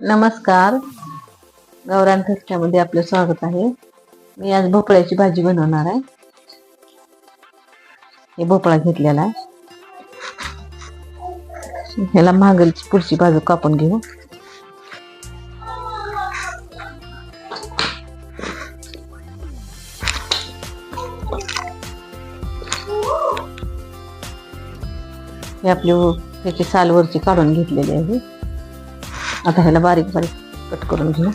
नमस्कार. गावरान ठसक्यामध्ये आपलं स्वागत आहे. मी आज भोपळ्याची भाजी बनवणार आहे. हे भोपळा घेतलेला आहे. ह्याला मागलची पुढची बाजू कापून घेऊ. हे आपली त्याची साल वरची काढून घेतलेली आहे. आता ह्याला बारीक बारीक कट करून घेऊ.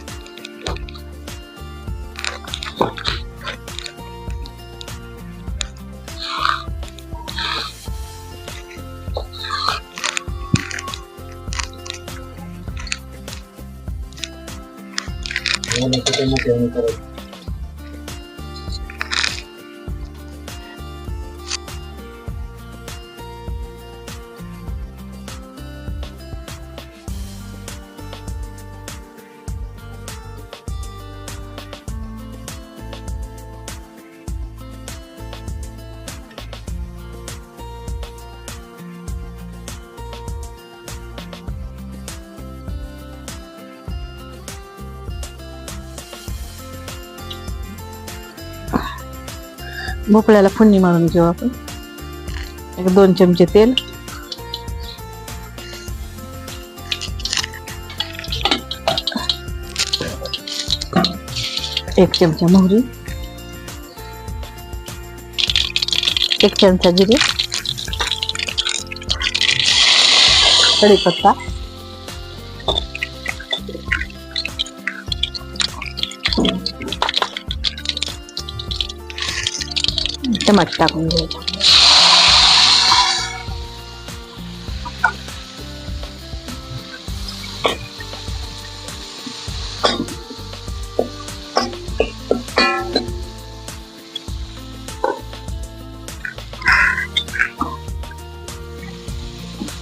भोपळ्याला फोडणी मारून घेऊ आपण. 2 चमचे तेल, 1 चमचा मोहरी, 1 चमचा जिरे, कढीपत्ता, टमाटर टाकून घ्यायचं.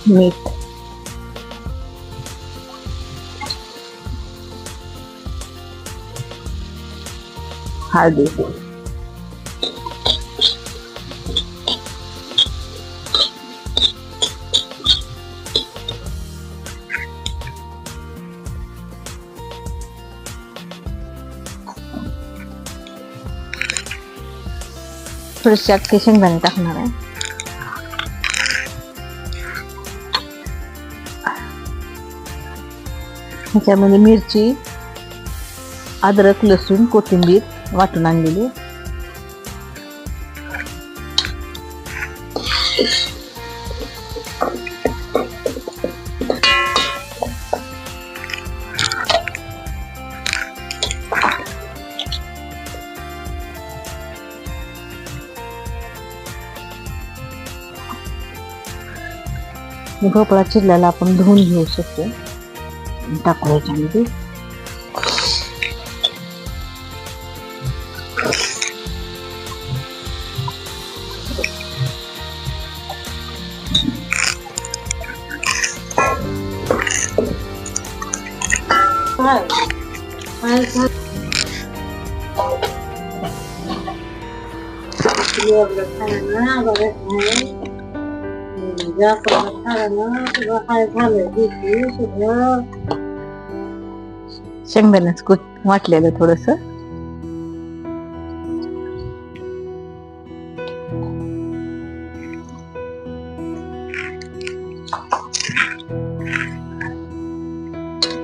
मीठ, हळदी, थोडेसे अख्खे शेंगदाणे टाकणार आहे. ह्याच्यामध्ये मिरची, अद्रक, लसूण, कोथिंबीर वाटून आणलेली. भोपळा चिरल्याला आपण धुवून घेऊ शकतो. टाकू ह्याच्यामध्ये. शेंगदाण्याच कूट वाटलेलं थोडस.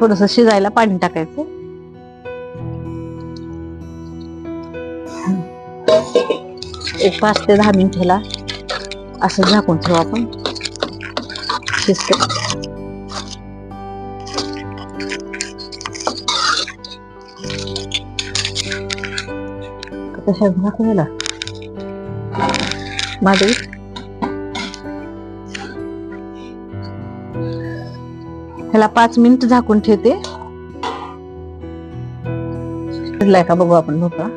थोडस शिजायला पाणी टाकायचं. एक 5 ते 10 मिनिटाला असं झाकून ठेवू आपण. शिजतं. कशा झाकून माधवी ह्याला 5 मिनिट झाकून ठेवते. शिजलाय का बघू आपण भोपळा.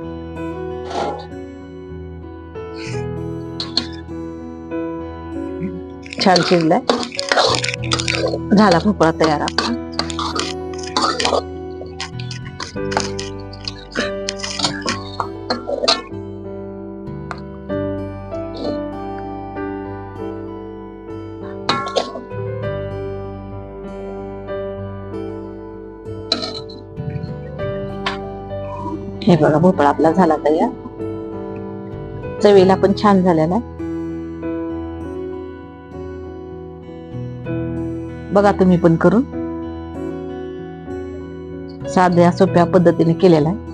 छान शिजलाय. झाला भोपळा तयार आपला. हे बघा भोपळा आपला झाला तयार. चवीला पण छान झालेला आहे. बघा तुम्ही पण करून. साध्या सोप्या पद्धतीने केलेला आहे.